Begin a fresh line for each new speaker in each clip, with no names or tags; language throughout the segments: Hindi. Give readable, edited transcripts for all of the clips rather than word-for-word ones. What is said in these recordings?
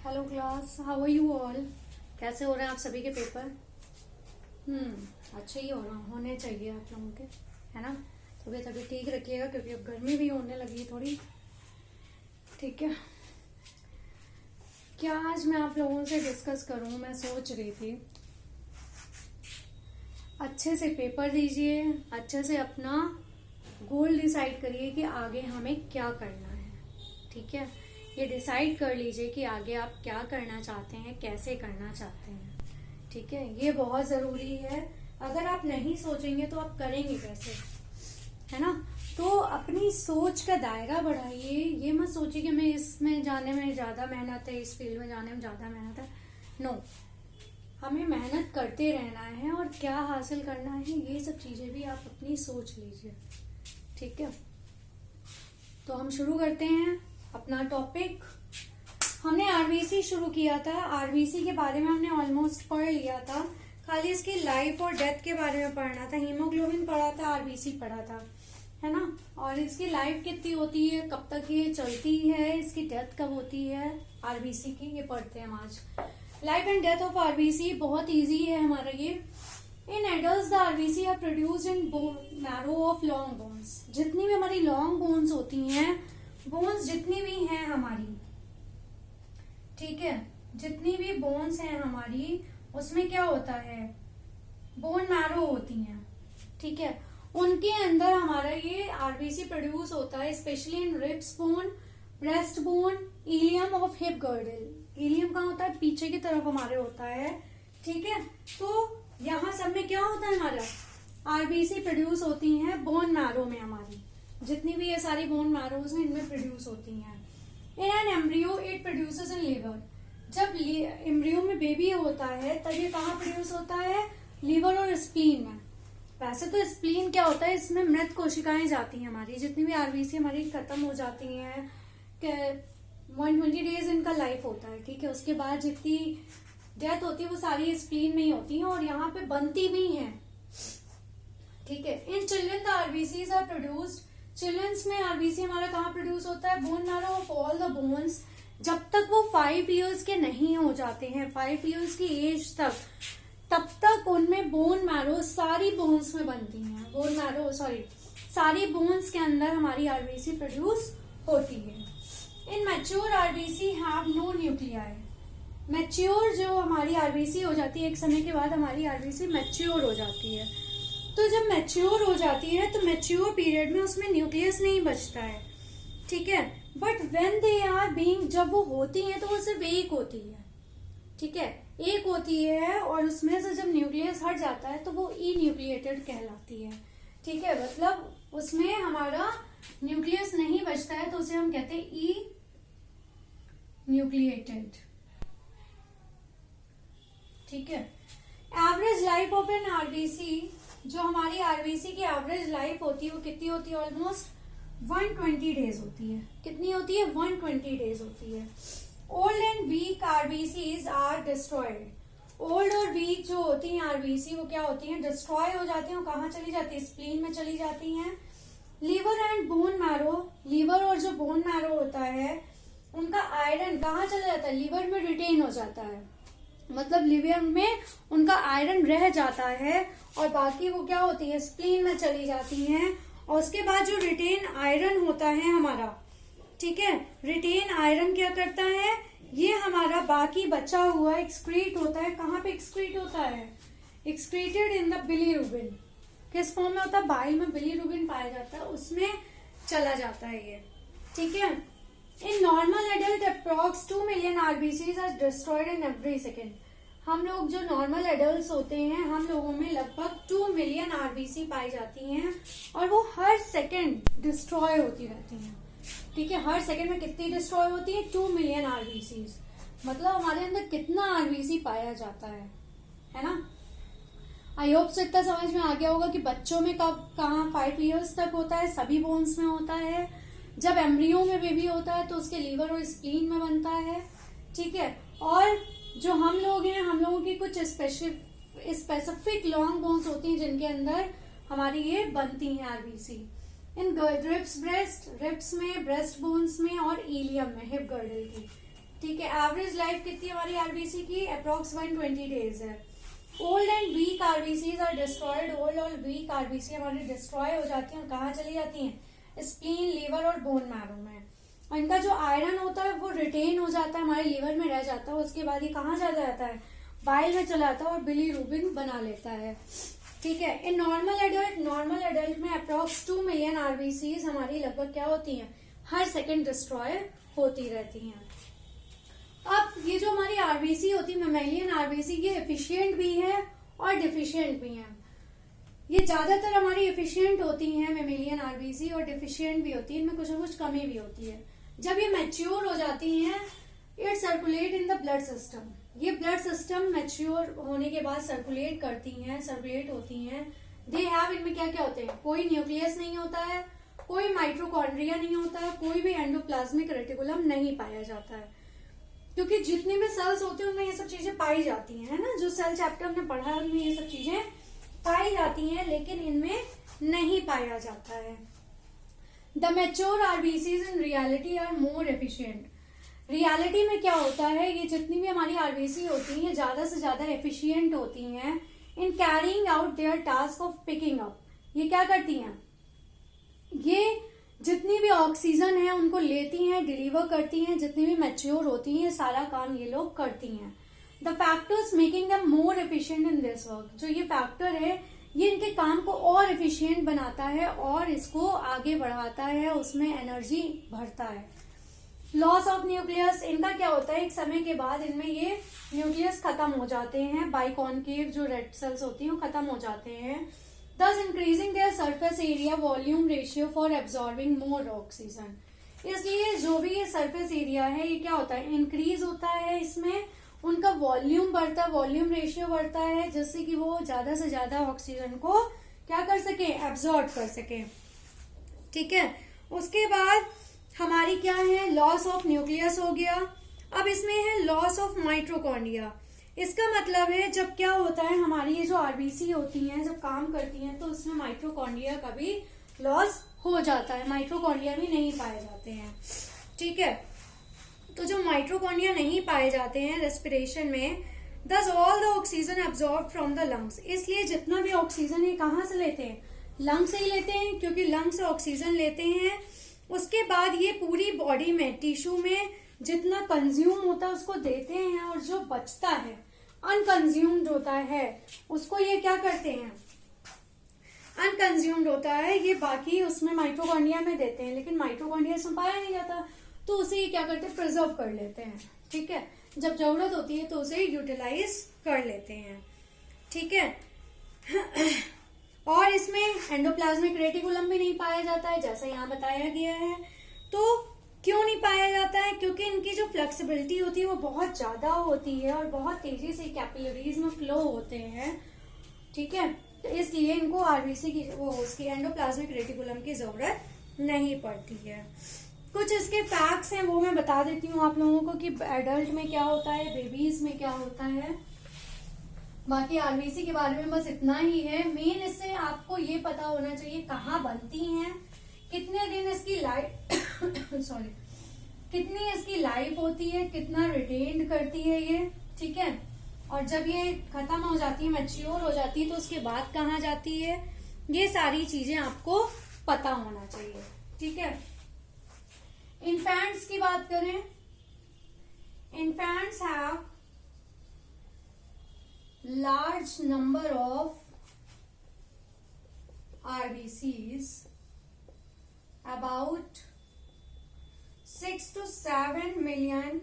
Hello class, how are you all. कैसे हो रहे हैं आप सभी के पेपर? अच्छे ही होने चाहिए आप लोगों के, है ना। तबीयत अभी ठीक रखिएगा क्योंकि अब गर्मी भी होने लगी थोड़ी। ठीक है, क्या आज मैं आप लोगों से डिस्कस करूं, मैं सोच रही थी अच्छे से पेपर दीजिए, अच्छे से अपना गोल डिसाइड करिए कि आगे हमें क्या करना है। ठीक है, ये डिसाइड कर लीजिए कि आगे आप क्या करना चाहते हैं, कैसे करना चाहते हैं। ठीक है, ये बहुत जरूरी है। अगर आप नहीं सोचेंगे तो आप करेंगे कैसे, है ना। तो अपनी सोच का दायरा बढ़ाइए। ये मत सोचिए कि मैं इसमें जाने में ज्यादा मेहनत है, इस फील्ड में जाने में ज्यादा मेहनत है। नो, हमें मेहनत करते रहना है और क्या हासिल करना है ये सब चीजें भी आप अपनी सोच लीजिए। ठीक है, तो हम शुरू करते हैं अपना टॉपिक। हमने आरबीसी शुरू किया था। आरबीसी के बारे में हमने ऑलमोस्ट पढ़ लिया था, खाली इसकी लाइफ और डेथ के बारे में पढ़ना था। हीमोग्लोबिन पढ़ा था, आरबीसी पढ़ा था, है ना। और इसकी लाइफ कितनी होती है, कब तक ये चलती है, इसकी डेथ कब होती है आरबीसी की, ये पढ़ते हैं हम आज। Life and death of RBC बहुत इजी है हमारा ये। In adults the RBC are produced in marrow of long bones. जितनी भी हमारी लॉन्ग बोन्स होती हैं, बोन्स जितनी भी हैं हमारी, ठीक है, जितनी भी बोन्स हैं हमारी, उसमें क्या होता है, बोन मैरो होती हैं। ठीक है, उनके अंदर हमारा ये आरबीसी प्रोड्यूस होता है, specially in ribs bone, breast bone, ilium of hip girdle. Ilium कहाँ होता है, पीछे की तरफ हमारे होता है। ठीक है, तो यहाँ सब में क्या होता है, हमारा आरबीसी प्रोड्यूस होती हैं बोन मैरो में। हमारी जितनी भी ये सारी बोन मैरोज हैं, इनमें प्रोड्यूस होती हैं। In an embryo it produces in liver. जब एम्ब्रियो में बेबी होता है तब ये कहाँ प्रोड्यूस होता है, लिवर और स्प्लीन में। वैसे तो स्प्लीन क्या होता है, इसमें मृत कोशिकाएं जाती हैं हमारी, जितनी भी आरबीसी हमारी खत्म हो जाती हैं। 120 डेज इनका लाइफ होता है। ठीक है, उसके बाद जितनी डेथ होती है वो सारी स्प्लीन में ही होती है और यहाँ पे बनती भी हैं। ठीक है, in children the RBCs are produced. Childrens में आरबीसी हमारा कहाँ प्रोड्यूस होता है, bone marrow of all the bones. जब तक वो 5 इयर्स के नहीं हो जाते हैं, 5 इयर्स की एज तक, तब तक उनमें बोन मैरो सारी बोन्स में बनती हैं। बोन मैरो सारी बोन्स के अंदर हमारी आरबीसी प्रोड्यूस होती है। In mature RBC have no nuclei. Mature जो हमारी आरबीसी हो जाती है, एक समय के बाद हमारी आरबीसी मैच्योर हो जाती है। तो जब मैच्योर हो जाती है तो मैच्योर पीरियड में उसमें न्यूक्लियस नहीं बचता है। ठीक है, but when they are being, जब वो होती है तो वो सिर्फ एक होती है। ठीक है, एक होती है और उसमें से जब न्यूक्लियस हट जाता है तो वो ई न्यूक्लिएटेड कहलाती है। ठीक है, मतलब उसमें हमारा न्यूक्लियस नहीं बचता है तो उसे हम कहते हैं ई न्यूक्लिएटेड। ठीक है, average life of an RBC, जो हमारी आरबीसी की एवरेज लाइफ होती है वो कितनी होती है, ऑलमोस्ट 120 डेज होती है। कितनी होती है, 120 डेज होती है। Old and weak RBCs are destroyed. Old और वीक जो होती हैं आरबीसी, वो क्या होती हैं, डिस्ट्रॉय हो जाती हैं। वो कहाँ चली जाती है, स्प्लीन में चली जाती हैं। Liver and bone marrow, liver और जो बोन मैरो होता है उनका आयरन कहाँ चला जाता है, लीवर में रिटेन हो जाता है। मतलब लिवर में उनका आयरन रह जाता है और बाकी वो क्या होती है, स्प्लीन में चली जाती हैं। और उसके बाद जो रिटेन आयरन होता है हमारा, ठीक है, रिटेन आयरन क्या करता है, ये हमारा बाकी बचा हुआ एक्सक्रीट होता है। कहाँ पे एक्सक्रीट होता है, एक्सक्रीटेड इन द बिलीरुबिन। किस फॉर्म में होता है, बाइल में बिलीरुबिन पाया जाता है, उसमें चला जाता है ये। ठीक है, in normal adult approx 2 million RBCs are destroyed in every second. हम लोग जो नॉर्मल एडल्ट होते हैं, हम लोगों में लगभग 2 मिलियन आरबीसी पाई जाती हैं और वो हर सेकेंड डिस्ट्रॉय होती रहती हैं। ठीक है, हर सेकेंड में कितनी डिस्ट्रॉय होती है, 2 मिलियन आरबीसीज। मतलब हमारे अंदर कितना आरबीसी पाया जाता है ना। आई होप से इतना समझ में आ गया होगा कि बच्चों में कब कहाँ 5 इयर्स तक होता है, सभी बोन्स में होता है। जब एम्ब्रियो में बेबी होता है तो उसके लीवर और स्प्लीन में बनता है। ठीक है, और जो हम लोग हैं, हम लोगों की कुछ स्पेसिफिक लॉन्ग बोन्स होती हैं जिनके अंदर हमारी ये बनती हैं आरबीसी। इन रिब्स में, ब्रेस्ट बोन्स में और इलियम में, हिप गर्डल की। ठीक है, एवरेज लाइफ कितनी हमारी आरबीसी की, अप्रोक्स 120 डेज है। Old and weak RBCs are destroyed, old और वीक आरबीसी हमारी डिस्ट्रॉय हो जाती हैं, कहाँ चली जाती हैं, स्प्लीन, लीवर और बोन मैरो में। और इनका जो आयरन होता है वो रिटेन हो जाता है, हमारे लीवर में रह जाता है, उसके बाद ये कहाँ चला जाता है, बाइल में चला जाता है और बिलीरुबिन बना लेता है। ठीक है, इन नॉर्मल एडल्ट में अप्रोक्स 2 मिलियन आरबीसीज हमारी लगभग क्या होती हैं, हर सेकेंड डिस्ट्रॉय होती रहती हैं। अब ये जो हमारी आरबीसी होती है, मैमेलियन आरबीसी, ये एफिशिएंट भी है और डिफिशिएंट भी है। ये ज्यादातर हमारी एफिशिएंट होती हैं मैमेलियन आरबीसी, और डिफिशिएंट भी होती है, इनमें कुछ ना कुछ कमी भी होती है। जब ये मैच्योर हो जाती हैं, it circulate in the blood system, ये ब्लड सिस्टम मैच्योर होने के बाद सर्कुलेट होती हैं। दे हैव, इनमें क्या क्या होते हैं, कोई न्यूक्लियस नहीं होता है, कोई माइट्रोकॉन्ड्रिया नहीं होता है, कोई भी एंडोप्लाज्मिक रेटिकुलम नहीं पाया जाता है, क्योंकि जितने भी सेल्स होते हैं उनमें ये सब चीजें पाई जाती हैं, है ना, जो सेल चैप्टर हमने पढ़ा है उनमें ये सब चीजें पाई जाती हैं, लेकिन इनमें नहीं पाया जाता है। The mature RBCs in reality are more efficient, reality में क्या होता है, ये जितनी भी हमारी आरबीसी होती हैं, ये ज्यादा से ज्यादा एफिशिएंट होती हैं in carrying out there task of picking up. ये क्या करती हैं, ये जितनी भी ऑक्सीजन है उनको लेती हैं, डिलीवर करती हैं, जितनी भी मैच्योर होती हैं, सारा काम ये लोग करती हैं। The factors making them more efficient in this work, जो ये फैक्टर है ये इनके काम को और एफिशिएंट बनाता है और इसको आगे बढ़ाता है, उसमें एनर्जी भरता है। लॉस ऑफ न्यूक्लियस, इनका क्या होता है, एक समय के बाद इनमें ये न्यूक्लियस खत्म हो जाते हैं, बाइकॉन्केव जो रेड सेल्स होती हैं वो खत्म हो जाते हैं। thus increasing their surface area volume ratio for absorbing more oxygen। इसलिए जो भी ये सरफेस एरिया है ये क्या होता है, इंक्रीज होता है, इसमें उनका वॉल्यूम बढ़ता है, वॉल्यूम रेशियो बढ़ता है, जिससे कि वो ज्यादा से ज्यादा ऑक्सीजन को क्या कर सके, एब्जॉर्ब कर सके। ठीक है, उसके बाद हमारी क्या है, लॉस ऑफ न्यूक्लियस हो गया। अब इसमें है लॉस ऑफ माइट्रोकॉन्ड्रिया। इसका मतलब है जब क्या होता है, हमारी ये जो आरबीसी होती हैं जब काम करती हैं तो उसमें माइट्रोकॉन्ड्रिया का भी लॉस हो जाता है, माइट्रोकॉन्ड्रिया भी नहीं पाए जाते हैं। ठीक है, तो जो माइट्रोकॉन्ड्रिया नहीं पाए जाते हैं रेस्पिरेशन में, thus all the oxygen absorbed from the lungs, इसलिए जितना भी ऑक्सीजन है कहाँ से लेते हैं, लंग से ही लेते हैं, क्योंकि लंग से ऑक्सीजन लेते हैं। उसके बाद ये पूरी बॉडी में, टिश्यू में जितना कंज्यूम होता है उसको देते हैं, और जो बचता है अनकंज्यूम्ड होता है उसको ये क्या करते हैं, अनकंज्यूम्ड होता है ये बाकी उसमें माइट्रोकॉन्ड्रिया में देते हैं, लेकिन माइट्रोकॉन्ड्रिया इसमें पाया नहीं जाता तो उसे ये क्या करते हैं, प्रिजर्व कर लेते हैं। ठीक है, जब जरूरत होती है तो उसे यूटिलाइज कर लेते हैं। ठीक है, और इसमें एंडोप्लाज्मिक रेटिकुलम भी नहीं पाया जाता है जैसा यहाँ बताया गया है। तो क्यों नहीं पाया जाता है, क्योंकि इनकी जो फ्लेक्सिबिलिटी होती है वो बहुत ज्यादा होती है और बहुत तेजी से कैपिलरीज में फ्लो होते हैं। ठीक है, तो इसलिए इनको आरबीसी की उसकी एंडोप्लाज्मिक रेटिकुलम की जरूरत नहीं पड़ती है। कुछ इसके फैक्ट्स हैं वो मैं बता देती हूँ आप लोगों को कि एडल्ट में क्या होता है, बेबीज में क्या होता है। बाकी आरबीसी के बारे में बस इतना ही है। मेन इससे आपको ये पता होना चाहिए कहाँ बनती हैं, कितने दिन इसकी लाइफ कितनी इसकी लाइफ होती है, कितना रिटेन करती है ये। ठीक है, और जब ये खत्म हो जाती है, मैच्योर हो जाती है, तो उसके बाद कहाँ जाती है, ये सारी चीजें आपको पता होना चाहिए। ठीक है, इन्फेंट्स की बात करें, infants have large number of RBCs, about 6 to 7 million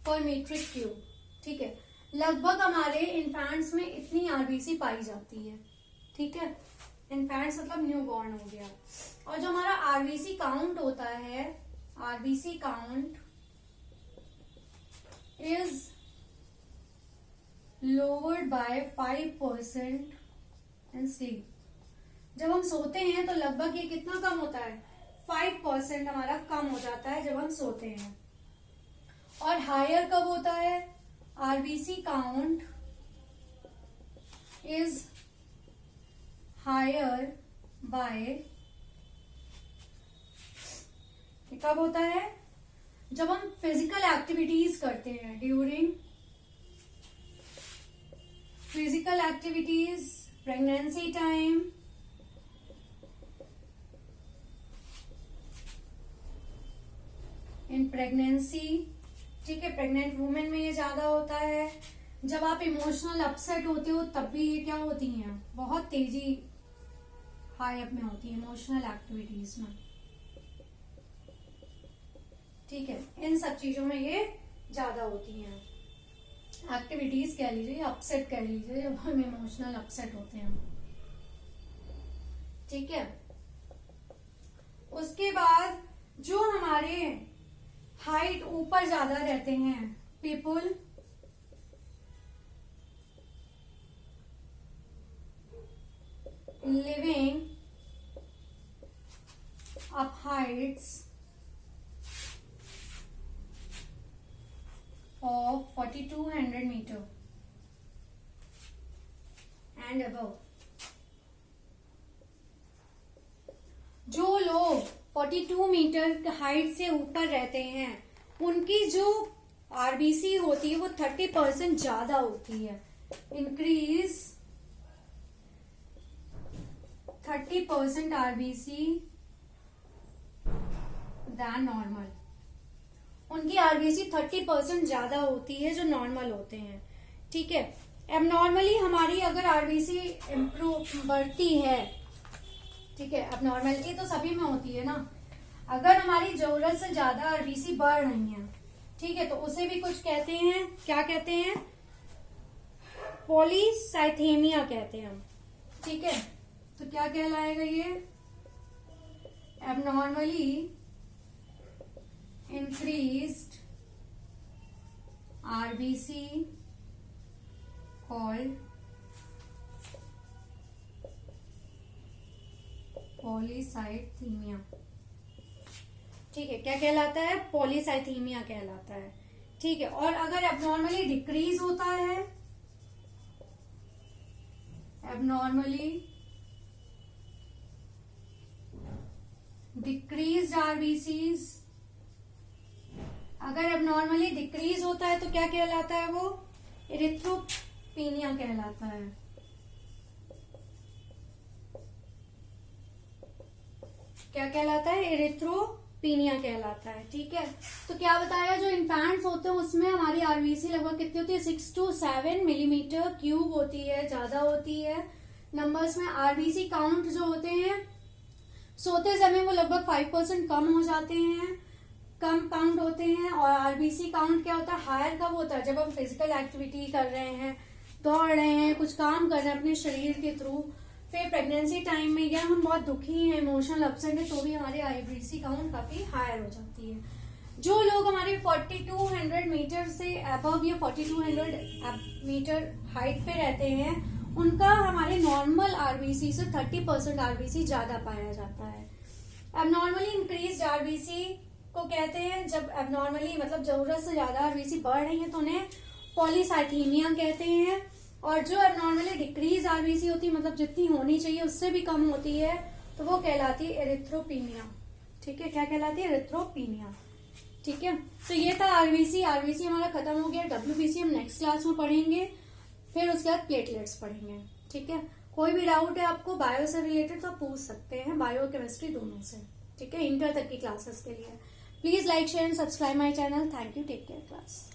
पर मीट्रिक क्यूब। ठीक है, लगभग हमारे इन्फेंट्स में इतनी आरबीसी पाई जाती है। ठीक है, इन्फेंट्स मतलब न्यू बॉर्न हो गया। और जो हमारा आरबीसी काउंट होता है, RBC count is lowered by 5% in sleep. जब हम सोते हैं तो लगभग ये कितना कम होता है, 5% हमारा कम हो जाता है जब हम सोते हैं। और हायर कब होता है, RBC count is higher by ये कब होता है? जब हम फिजिकल एक्टिविटीज करते हैं, during physical activities, pregnancy time, in pregnancy, ठीक है, प्रेग्नेंट वुमेन में ये ज्यादा होता है। जब आप इमोशनल अपसेट होते हो तब भी ये क्या होती हैं, बहुत तेजी हाई अप में होती है इमोशनल एक्टिविटीज में, ठीक है। इन सब चीजों में ये ज्यादा होती हैं एक्टिविटीज, कह लीजिए अपसेट कह लीजिए, जब हम इमोशनल अपसेट होते हैं, ठीक है। उसके बाद जो हमारे हाइट ऊपर ज्यादा रहते हैं, people living up Heights of 4200 meter and above, जो लोग 42 मीटर हाइट से ऊपर रहते हैं उनकी जो आरबीसी होती है वो 30% ज्यादा होती है, इंक्रीज 30% आरबीसी दैन नॉर्मल। उनकी आरबीसी 30% ज्यादा होती है जो नॉर्मल होते हैं, ठीक है। एबनॉर्मली हमारी अगर आरबीसी इम्प्रूव बढ़ती है, ठीक है, अब नॉर्मलिटी तो सभी में होती है ना, अगर हमारी जरूरत से ज्यादा आरबीसी बढ़ रही है, ठीक है, तो उसे भी कुछ कहते हैं, क्या कहते हैं, पॉलीसाइथेमिया कहते हैं हम, ठीक है। तो क्या कहलाएगा ये, abnormally increased RBC called polycythaemia, ठीक है। क्या कहलाता है, पॉलीसाइथीमिया कहलाता है, ठीक है। और अगर एबनॉर्मली डिक्रीज होता है, एबनॉर्मली डिक्रीज आरबीसीज, अगर एबनॉर्मली डिक्रीज होता है तो क्या कहलाता है वो, एरिथ्रोपीनिया कहलाता है, क्या कहलाता है, एरिथ्रोपीनिया कहलाता है, ठीक है। तो क्या बताया, जो इन्फेंट्स होते हैं उसमें हमारी आरबीसी लगभग कितनी होती है, 6 to 7 मिलीमीटर क्यूब होती है, ज्यादा होती है। नंबर्स में आरबीसी काउंट जो होते हैं सोते समय वो लगभग 5% कम हो जाते हैं, कम काउंट होते हैं। और आरबीसी काउंट क्या होता है, हायर कब होता है, जब हम फिजिकल एक्टिविटी कर रहे हैं, दौड़ रहे हैं, कुछ काम कर रहे हैं अपने शरीर के थ्रू। फिर प्रेगनेंसी टाइम में या हम बहुत दुखी हैं, इमोशनल अपसेट है, तो भी हमारी आरबीसी काउंट काफी हायर हो जाती है। जो लोग हमारे 4200 मीटर से अबव या 4200 मीटर हाइट पे रहते हैं, उनका हमारे नॉर्मल आरबीसी से 30% आरबीसी ज्यादा पाया जाता है। एबनॉर्मली इंक्रीज आरबीसी को कहते हैं, जब एबनॉर्मली मतलब जरूरत से ज्यादा आरबीसी बढ़ रही है तो उन्हें पॉलीसाइथीमिया कहते हैं। और जो एबनॉर्मली डिक्रीज आरबीसी होती है, मतलब जितनी होनी चाहिए उससे भी कम होती है, तो वो कहलाती है एरिथ्रोपीनिया, ठीक है। क्या कहलाती है, एरिथ्रोपीनिया, ठीक है। तो ये था आरबीसी। आरबीसी हमारा खत्म हो गया। डब्ल्यूबीसी हम नेक्स्ट क्लास में पढ़ेंगे, फिर उसके बाद प्लेटलेट्स पढ़ेंगे, ठीक है। कोई भी डाउट है आपको बायो से रिलेटेड तो पूछ सकते हैं, बायो केमिस्ट्री दोनों से, ठीक है, इंटर तक की क्लासेस के लिए। Please like share and subscribe my channel. Thank you, take care class.